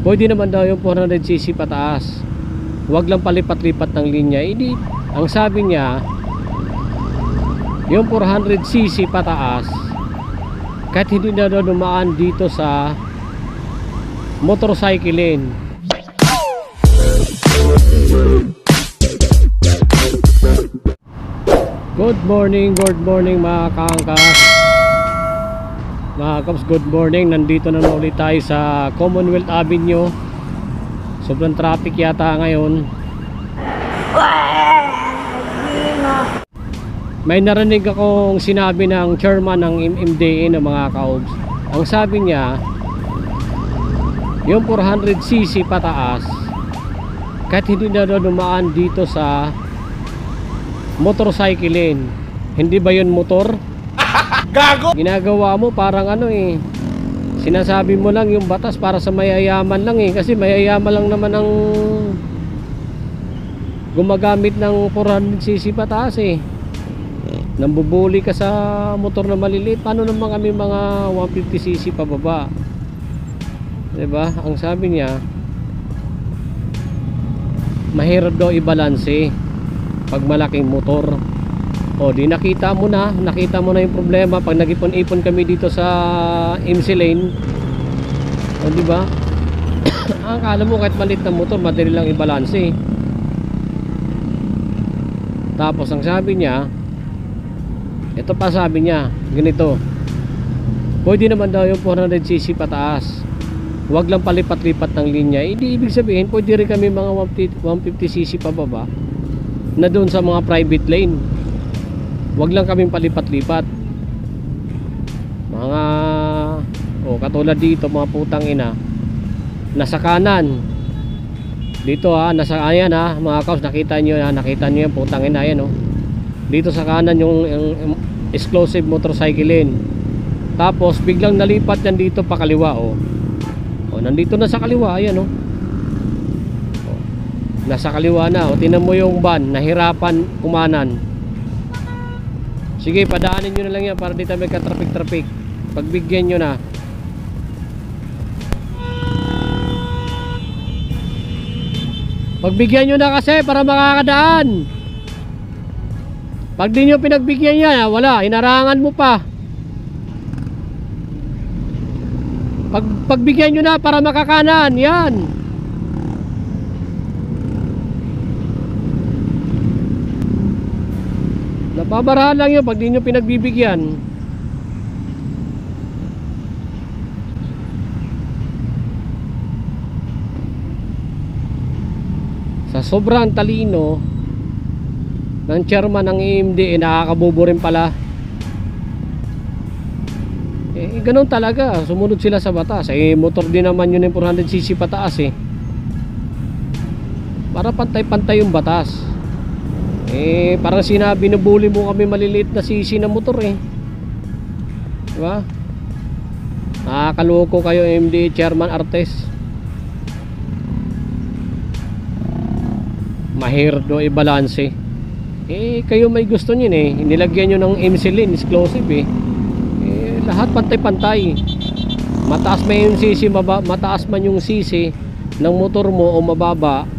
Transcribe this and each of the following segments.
Pwede naman daw yung 400cc pataas, huwag lang palipat-lipat ng linya. Hindi, ang sabi niya yung 400cc pataas kahit hindi na daw dumaan dito sa motorcycle lane. Good morning mga kaangkas, mga kaps, good morning. Nandito na ulit tayo sa Commonwealth Avenue. Sobrang traffic yata ngayon. May narinig akong sinabi ng chairman ng MMDA ng mga kaobs. Ang sabi niya, yung 400cc pataas kahit hindi na dumaan dito sa motorcycle lane. Hindi ba yun motor? Gago! Ginagawa mo parang ano eh, sinasabi mo lang yung batas para sa mayayaman lang eh. Kasi mayayaman lang naman ang gumagamit ng 400cc pataas eh. Nambubuli ka sa motor na maliliit. Paano naman kami mga 150cc pababa? Diba? Ang sabi niya, mahirap daw i-balanse pag malaking motor. O di nakita mo na yung problema pag nag-ipon-ipon kami dito sa MC Lane. O di ba? Akala mo kahit maliit na motor madali lang i-balanse. Tapos ang sabi niya, ito pa sabi niya, ganito, pwede naman daw yung 400cc pataas, huwag lang palipat-lipat ng linya. Hindi ibig sabihin pwede rin kami mga 150cc pababa na doon sa mga private lane. Huwag lang kaming palipat-lipat. Mga katulad dito mga putang ina, nasa kanan dito nasa ayan mga kaos, nakita nyo yung putang ina yan dito sa kanan yung exclusive motorcycle lane. Tapos biglang nalipat yan dito pa kaliwa nandito na sa kaliwa, ayan nasa kaliwa na. Tingnan mo yung van, nahirapan kumanan. Sige, padaanin nyo na lang yan para dito may ka-traffic. Pagbigyan nyo na. Pagbigyan nyo na kasi para makakadaan. Pag di nyo pinagbigyan yan, wala, hinarangan mo pa. Pagbigyan nyo na para makakanan, yan. Napabarahan lang yun pag di nyo pinagbibigyan. Sa sobrang talino ng chairman ng EMD, nakakabobo rin pala. Ganun talaga, sumunod sila sa batas. Motor din naman yun yung 400cc pataas para pantay-pantay yung batas. Parang sinabi na bully mo kami maliliit na cc na motor diba? Nakakaloko kayo MD Chairman Artes. Mahirap do i-balanse. Kayo may gusto nyo nilagyan nyo ng MC Lane exclusive lahat pantay-pantay. Mataas man yung cc, mataas man yung cc ng motor mo o mababa,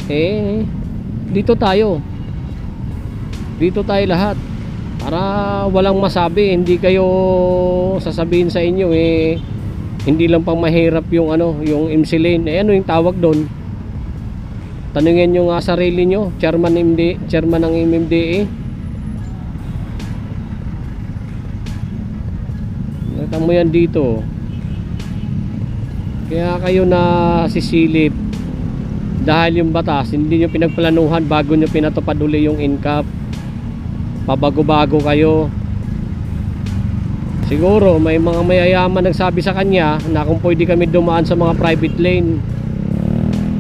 dito tayo lahat para walang masabi. Hindi kayo sasabihin sa inyo hindi lang pang mahirap yung yung MC Lane. Ano yung tawag doon? Tanungin nyo nga sarili nyo, chairman ng MMDA. Nakita mo yan dito. Kaya kayo na sisilip dahil yung batas hindi nyo pinagplanuhan bago nyo pinatupad uli yung NCAP. Pabago-bago kayo. Siguro may mga mayayaman nagsabi sa kanya na kung pwede kami dumaan sa mga private lane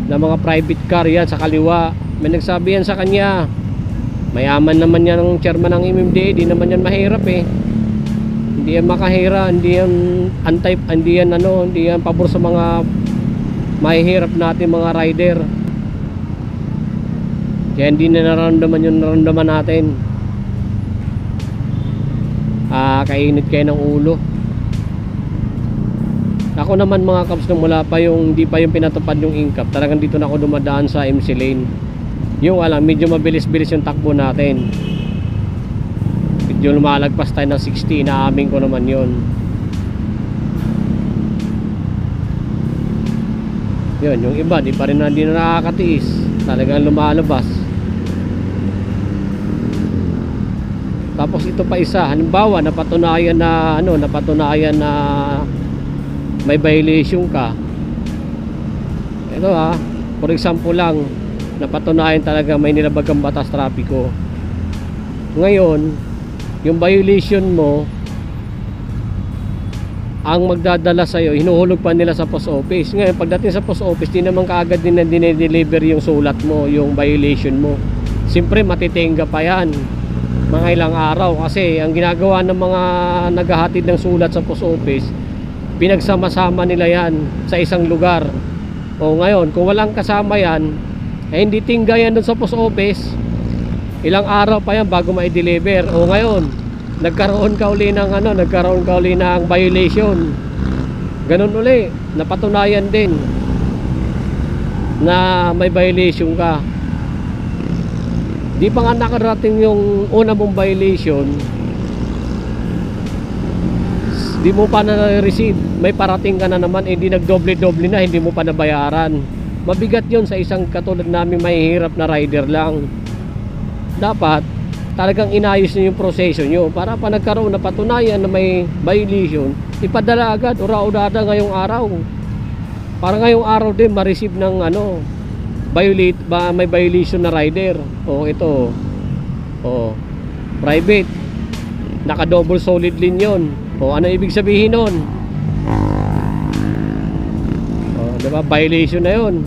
na mga private car yan sa kaliwa. May nagsabi yan sa kanya. Mayaman naman yan ng chairman ng MMDA. Di naman yan mahirap hindi yan makahira, hindi yan pabor sa mga mahihirap natin mga rider. Kaya hindi na nararamdaman yung nararamdaman natin. Kainit kayo ng ulo. Ako naman mga kabs, nung wala pa yung, hindi pa yung pinatupad yung incap, talagang dito na ako dumadaan sa MC lane. Yung alam, medyo mabilis-bilis yung takbo natin. Medyo lumalagpas tayo ng 60, inaamin ko naman yun. Yun, yung iba, di pa rin hindi na nakakatiis. Talagang lumalabas. Tapos ito pa isa, halimbawa napatunayan na napatunayan na may violation ka. Ito for example lang, napatunayan talaga may nilabag kang batas trapiko. Ngayon, yung violation mo, ang magdadala sa'yo, hinuhulog pa nila sa post office. Ngayon, pagdating sa post office, di naman kaagad din na dinedeliver yung sulat mo, yung violation mo. Siyempre, matitingga pa yan mga ilang araw, kasi ang ginagawa ng mga naghahatid ng sulat sa post office, pinagsama-sama nila yan sa isang lugar. O ngayon, kung walang kasama yan, hindi tingga yan dun sa post office, ilang araw pa yan bago ma-deliver. O ngayon, nagkaroon ka uli ng violation, ganun uli, napatunayan din na may violation ka. Di pa nga nakarating yung una mong violation, di mo pa na-receive, may parating ka na naman, hindi nagdoble-doble na, hindi mo pa nabayaran. Mabigat yon sa isang katulad namin mahihirap na rider lang. Dapat talagang inayos nyo yung proseso nyo para pa nagkaroon na patunayan na may violation, ipadala agad, ura-urada ngayong araw, para ngayong araw din ma-receive ng may violation na rider. O ito, private, naka double solid line yun. O ano ibig sabihin nun? Diba, violation na yun.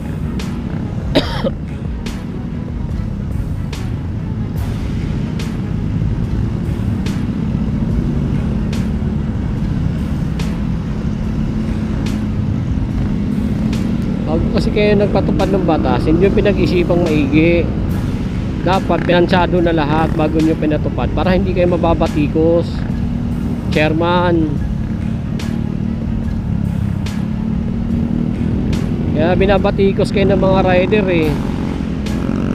Kasi kayo nagpatupad ng batas, hindi nyo pinag-isipang maigi. Dapat pinansyado na lahat bago nyo pinatupad para hindi kayo mababatikos, chairman. Kaya binabatikos kayo ng mga rider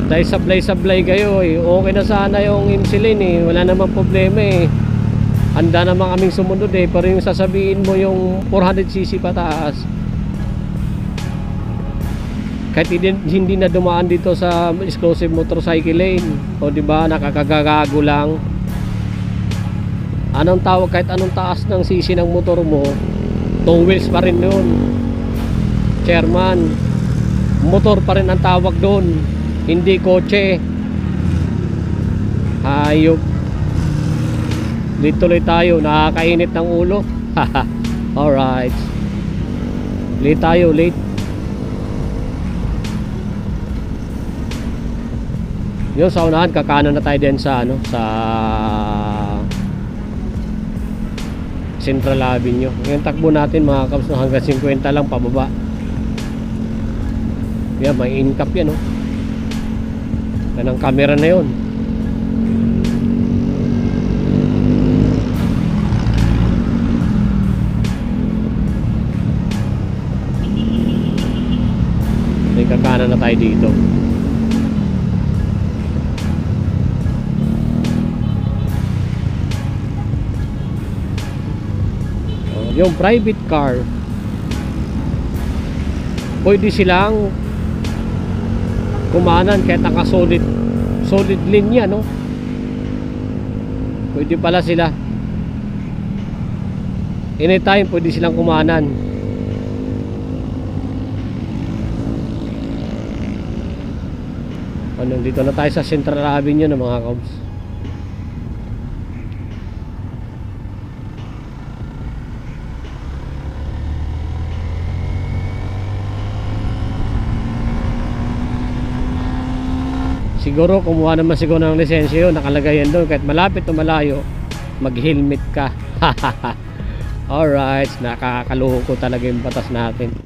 dahil sablay-sablay kayo Okay na sana yung MC lane wala namang problema handa naman kaming sumunod pero yung sasabihin mo yung 400cc pataas, kahit hindi na dumaan dito sa exclusive motorcycle lane, o diba, nakakagago lang. Anong tawag, kahit anong taas ng sisi ng motor mo, 2 wheels pa rin yun, chairman. Motor pa rin ang tawag doon, hindi kotse. Hayop. Dito tuloy tayo, nakakainit ng ulo. Alright, late tayo, late. Yung sa unahan, kakanan na tayo din sa sa Central Avenue. Yung takbo natin mga kabs, hanggang 50 lang pababa. Yan, may incap yan yan ang camera na yun. May kakanan na tayo dito. Yung private car, pwede silang kumanan kahit naka-solid linya, pwede pala sila anytime, pwede silang kumanan. Dito na tayo sa Central Avenue ng mga kabs. Siguro kumuha naman siguro ng lisensya yun, nakalagay yan doon, kahit malapit o malayo, mag helmet ka. Alright, nakakaluho ko talaga yung batas natin.